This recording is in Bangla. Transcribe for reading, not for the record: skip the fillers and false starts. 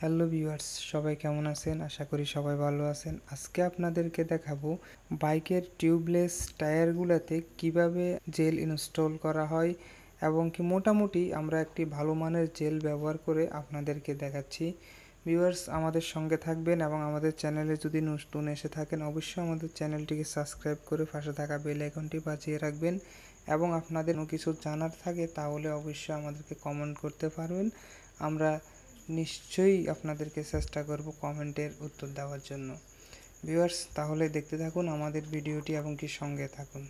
হ্যালো ভিউয়ার্স, সবাই কেমন আছেন? আশা করি সবাই ভালো আছেন। আজকে আপনাদেরকে দেখাবো বাইকের টিউবলেস টায়ারগুলোতে কিভাবে জেল ইনস্টল করা হয় এবং কি মোটামুটি আমরা একটি ভালো মানের জেল ব্যবহার করে আপনাদেরকে দেখাচ্ছি। ভিউয়ার্স, আমাদের সঙ্গে থাকবেন এবং আমাদের চ্যানেলে যদি নতুন এসে থাকেন অবশ্যই আমাদের চ্যানেলটিকে সাবস্ক্রাইব করে পাশে থাকা বেল আইকনটি বাজিয়ে রাখবেন এবং আপনাদের কোনো কিছু জানার থাকে তাহলে অবশ্যই আমাদেরকে কমেন্ট করতে পারবেন। আমরা নিশ্চয়ই আপনাদেরকে চেষ্টা করব কমেন্টের উত্তর দেওয়ার জন্য। ভিউয়ার্স, তাহলে দেখতে থাকুন আমাদের ভিডিওটি এবং কি সঙ্গে থাকুন।